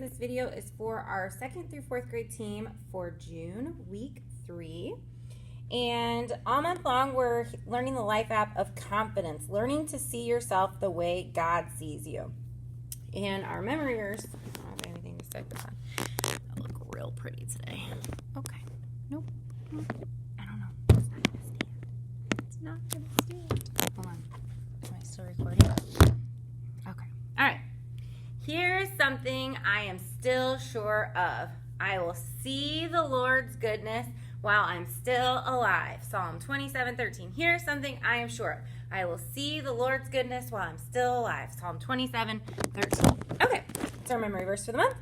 This video is for our 2nd through 4th grade team for June, week 3. And all month long, we're learning the life app of confidence, learning to see yourself the way God sees you. And our memory verse, I don't have anything to stick this on. I look real pretty today. Okay. Nope. I don't know. It's not going to stand. It's not going to stand. Hold on. Am I still recording? Okay. All right. Here's something I am still sure of. I will see the Lord's goodness while I'm still alive. Psalm 27:13. Here's something I am sure of. I will see the Lord's goodness while I'm still alive. Psalm 27:13. Okay, that's our memory verse for the month.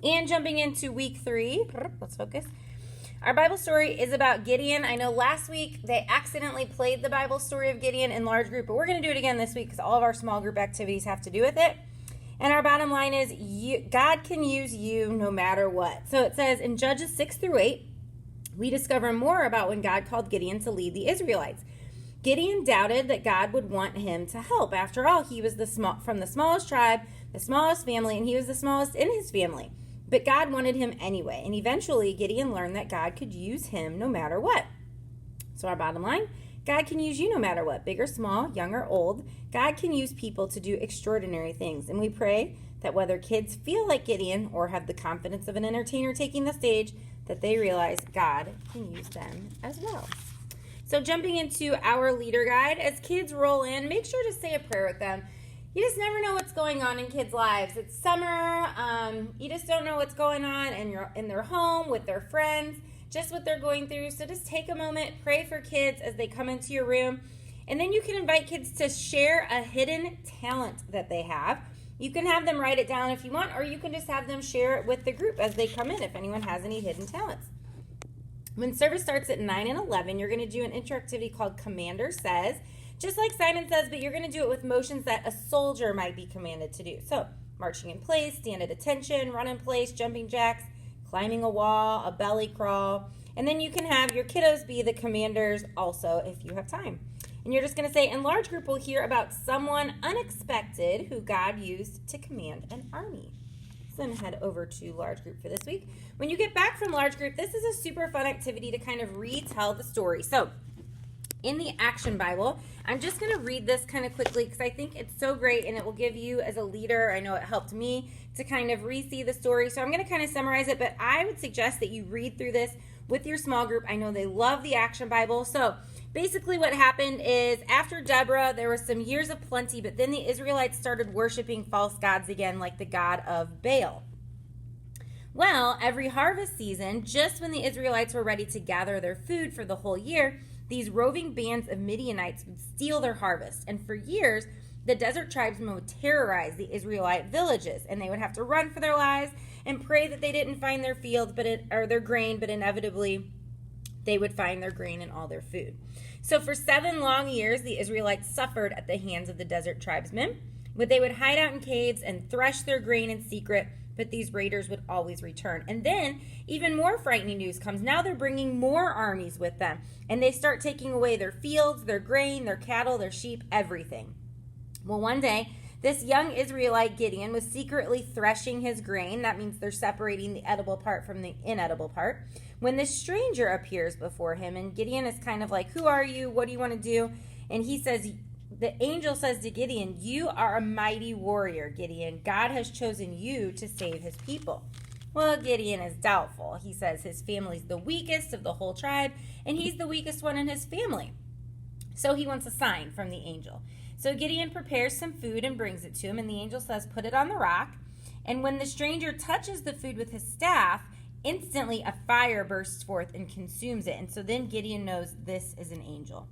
And jumping into week 3, let's focus. Our Bible story is about Gideon. I know last week they accidentally played the Bible story of Gideon in large group, but we're going to do it again this week because all of our small group activities have to do with it. And our bottom line is God can use you no matter what. So it says in Judges 6-8, we discover more about when God called Gideon to lead the Israelites. Gideon doubted that God would want him to help. After all, he was from the smallest tribe, the smallest family, and he was the smallest in his family. But God wanted him anyway. And eventually, Gideon learned that God could use him no matter what. So our bottom line, God can use you no matter what, big or small, young or old. God can use people to do extraordinary things. And we pray that whether kids feel like Gideon or have the confidence of an entertainer taking the stage, that they realize God can use them as well. So jumping into our leader guide, as kids roll in, make sure to say a prayer with them. You just never know what's going on in kids' lives. It's summer. You just don't know what's going on in their home, with their friends, just what they're going through. So just take a moment, pray for kids as they come into your room. And then you can invite kids to share a hidden talent that they have. You can have them write it down if you want, or you can just have them share it with the group as they come in if anyone has any hidden talents. When service starts at 9 and 11, you're going to do an interactivity called Commander Says, just like Simon Says, but you're going to do it with motions that a soldier might be commanded to do. So marching in place, stand at attention, run in place, jumping jacks, climbing a wall, a belly crawl. And then you can have your kiddos be the commanders also if you have time. And you're just going to say, in large group, we'll hear about someone unexpected who God used to command an army. So then head over to large group for this week. When you get back from large group, this is a super fun activity to kind of retell the story. So in the Action Bible, I'm just going to read this kind of quickly because I think it's so great and it will give you as a leader, I know it helped me to kind of re-see the story. So I'm going to kind of summarize it, but I would suggest that you read through this with your small group. I know they love the Action Bible. So basically what happened is after Deborah, there were some years of plenty, but then the Israelites started worshiping false gods again, like the god of Baal. Well, every harvest season, just when the Israelites were ready to gather their food for the whole year, these roving bands of Midianites would steal their harvest. And for years, the desert tribesmen would terrorize the Israelite villages, and they would have to run for their lives and pray that they didn't find their fields or their grain, but inevitably they would find their grain and all their food. So for 7 long years, the Israelites suffered at the hands of the desert tribesmen. But they would hide out in caves and thresh their grain in secret, but these raiders would always return. And then even more frightening news comes. Now they're bringing more armies with them, and they start taking away their fields, their grain, their cattle, their sheep, everything. Well, one day, this young Israelite Gideon was secretly threshing his grain. That means they're separating the edible part from the inedible part. When this stranger appears before him, and Gideon is kind of like, who are you? What do you want to do? And he says, the angel says to Gideon, you are a mighty warrior, Gideon. God has chosen you to save his people. Well, Gideon is doubtful. He says his family's the weakest of the whole tribe, and he's the weakest one in his family. So he wants a sign from the angel. So Gideon prepares some food and brings it to him, and the angel says, put it on the rock. And when the stranger touches the food with his staff, instantly a fire bursts forth and consumes it. And so then Gideon knows this is an angel.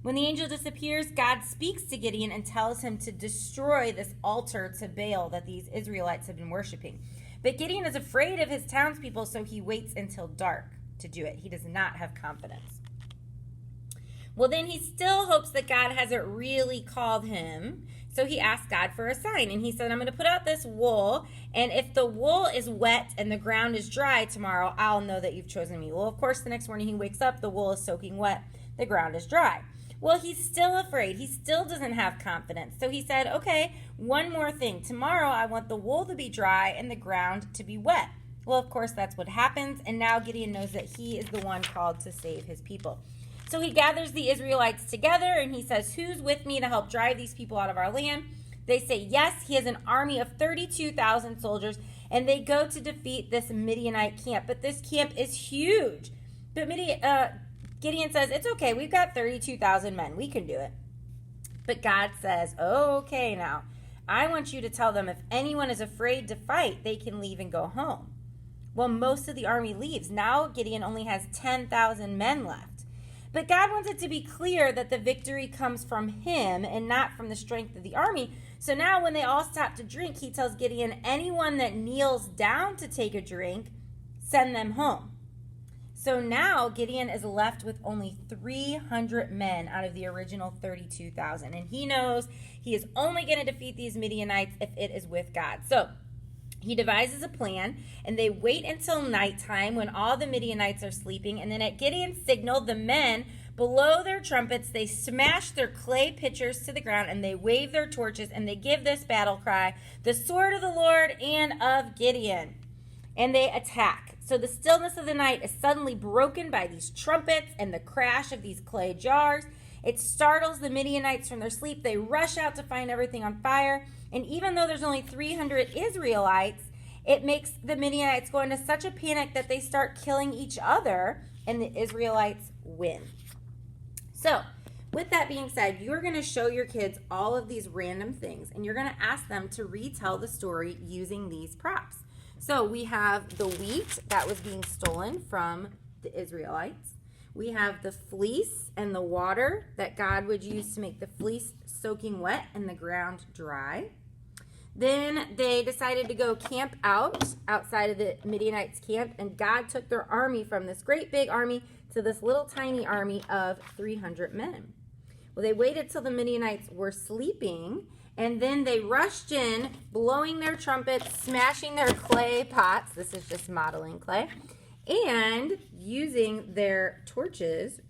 When the angel disappears, God speaks to Gideon and tells him to destroy this altar to Baal that these Israelites have been worshiping. But Gideon is afraid of his townspeople, so he waits until dark to do it. He does not have confidence. Well, then he still hopes that God hasn't really called him. So he asked God for a sign. And he said, I'm going to put out this wool. And if the wool is wet and the ground is dry tomorrow, I'll know that you've chosen me. Well, of course, the next morning he wakes up, the wool is soaking wet, the ground is dry. Well, he's still afraid. He still doesn't have confidence. So he said, okay, one more thing. Tomorrow I want the wool to be dry and the ground to be wet. Well, of course, that's what happens. And now Gideon knows that he is the one called to save his people. So he gathers the Israelites together and he says, who's with me to help drive these people out of our land? They say yes. He has an army of 32,000 soldiers and they go to defeat this Midianite camp. But this camp is huge. But Gideon says, it's okay, we've got 32,000 men. We can do it. But God says, okay, now, I want you to tell them if anyone is afraid to fight, they can leave and go home. Well, most of the army leaves. Now Gideon only has 10,000 men left. But God wants it to be clear that the victory comes from him and not from the strength of the army. So now when they all stop to drink, he tells Gideon, anyone that kneels down to take a drink, send them home. So now Gideon is left with only 300 men out of the original 32,000. And he knows he is only going to defeat these Midianites if it is with God. So he devises a plan, and they wait until nighttime when all the Midianites are sleeping. And then at Gideon's signal, the men blow their trumpets, they smash their clay pitchers to the ground, and they wave their torches, and they give this battle cry, the sword of the Lord and of Gideon. And they attack. So the stillness of the night is suddenly broken by these trumpets and the crash of these clay jars. It startles the Midianites from their sleep. They rush out to find everything on fire. And even though there's only 300 Israelites, it makes the Midianites go into such a panic that they start killing each other, and the Israelites win. So with that being said, you're going to show your kids all of these random things, and you're going to ask them to retell the story using these props. So we have the wheat that was being stolen from the Israelites. We have the fleece and the water that God would use to make the fleece soaking wet and the ground dry. Then they decided to go camp outside of the Midianites' camp, and God took their army from this great big army to this little tiny army of 300 men. Well, they waited till the Midianites were sleeping, and then they rushed in, blowing their trumpets, smashing their clay pots. This is just modeling clay. And using their torches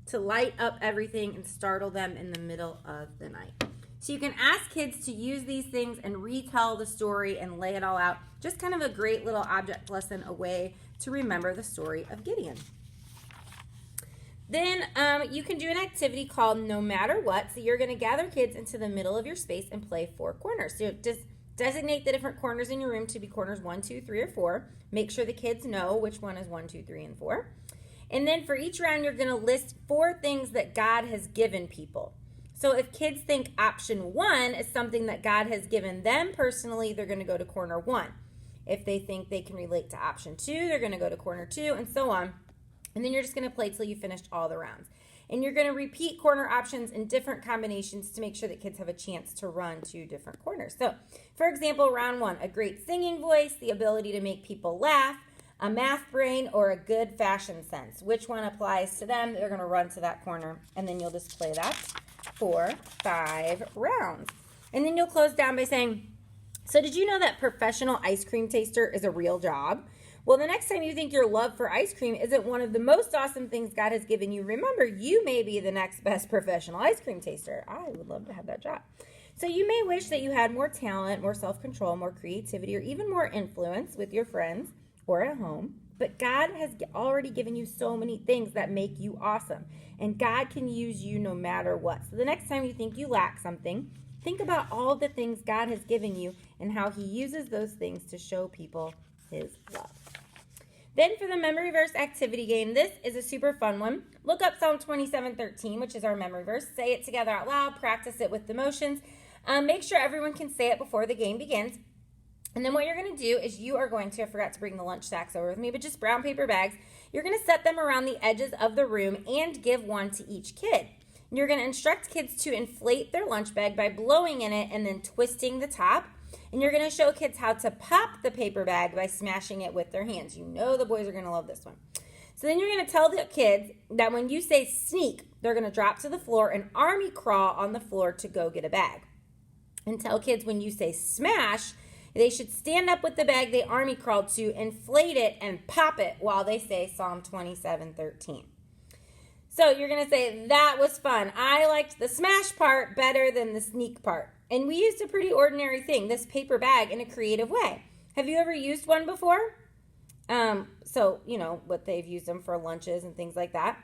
to light up everything and startle them in the middle of the night. So you can ask kids to use these things and retell the story and lay it all out. Just kind of a great little object lesson, a way to remember the story of Gideon. Then you can do an activity called No Matter What. So you're going to gather kids into the middle of your space and play 4 corners. So just designate the different corners in your room to be corners 1, 2, 3, or 4. Make sure the kids know which one is 1, 2, 3, and 4. And then for each round, you're going to list 4 things that God has given people. So if kids think option 1 is something that God has given them personally, they're going to go to corner 1. If they think they can relate to option 2, they're going to go to corner 2, and so on. And then you're just going to play till you finished all the rounds. And you're going to repeat corner options in different combinations to make sure that kids have a chance to run to different corners. So, for example, round 1, a great singing voice, the ability to make people laugh, a math brain, or a good fashion sense. Which one applies to them? They're going to run to that corner, and then you'll just play that for 5 rounds. And then you'll close down by saying, so did you know that professional ice cream taster is a real job? Well, the next time you think your love for ice cream isn't one of the most awesome things God has given you, remember, you may be the next best professional ice cream taster. I would love to have that job. So you may wish that you had more talent, more self-control, more creativity, or even more influence with your friends or at home. But God has already given you so many things that make you awesome. And God can use you no matter what. So the next time you think you lack something, think about all the things God has given you and how he uses those things to show people his love. Then for the memory verse activity game, this is a super fun one. Look up Psalm 27:13, which is our memory verse. Say it together out loud. Practice it with the motions. Make sure everyone can say it before the game begins. And then what you're going to do is you are going to, I forgot to bring the lunch sacks over with me, but just brown paper bags. You're going to set them around the edges of the room and give one to each kid. You're going to instruct kids to inflate their lunch bag by blowing in it and then twisting the top. And you're going to show kids how to pop the paper bag by smashing it with their hands. You know the boys are going to love this one. So then you're going to tell the kids that when you say sneak, they're going to drop to the floor and army crawl on the floor to go get a bag. And tell kids when you say smash, they should stand up with the bag they army crawled to, inflate it, and pop it while they say Psalm 27:13. So you're going to say, that was fun. I liked the smash part better than the sneak part. And we used a pretty ordinary thing, this paper bag, in a creative way. Have you ever used one before? So, you know, what they've used them for lunches and things like that.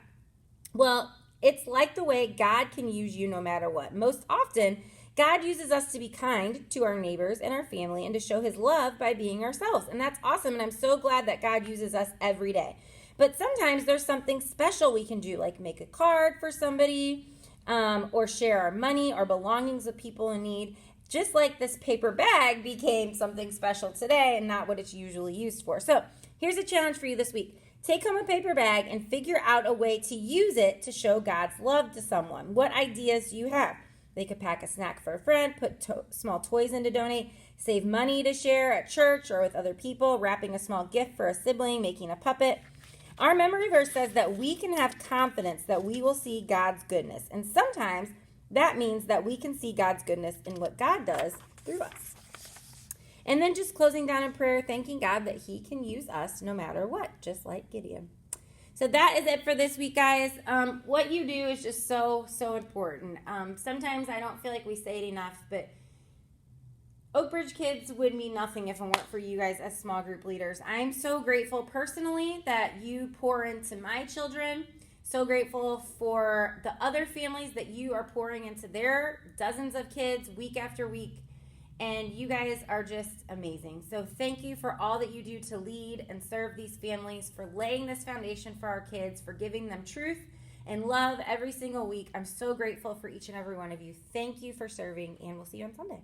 Well, it's like the way God can use you no matter what. Most often, God uses us to be kind to our neighbors and our family and to show his love by being ourselves. And that's awesome. And I'm so glad that God uses us every day. But sometimes there's something special we can do, like make a card for somebody, or share our money or belongings with people in need. Just like this paper bag became something special today and not what it's usually used for. So here's a challenge for you this week. Take home a paper bag and figure out a way to use it to show God's love to someone. What ideas do you have? They could pack a snack for a friend, put small toys in to donate, save money to share at church or with other people, wrapping a small gift for a sibling, making a puppet. Our memory verse says that we can have confidence that we will see God's goodness. And sometimes that means that we can see God's goodness in what God does through us. And then just closing down in prayer, thanking God that he can use us no matter what, just like Gideon. So that is it for this week, guys. What you do is just so important. Sometimes I don't feel like we say it enough, but Oak Ridge Kids would mean nothing if it weren't for you guys as small group leaders. I'm so grateful personally that you pour into my children. So grateful for the other families that you are pouring into their dozens of kids week after week. And you guys are just amazing. So thank you for all that you do to lead and serve these families, for laying this foundation for our kids, for giving them truth and love every single week. I'm so grateful for each and every one of you. Thank you for serving, and we'll see you on Sunday.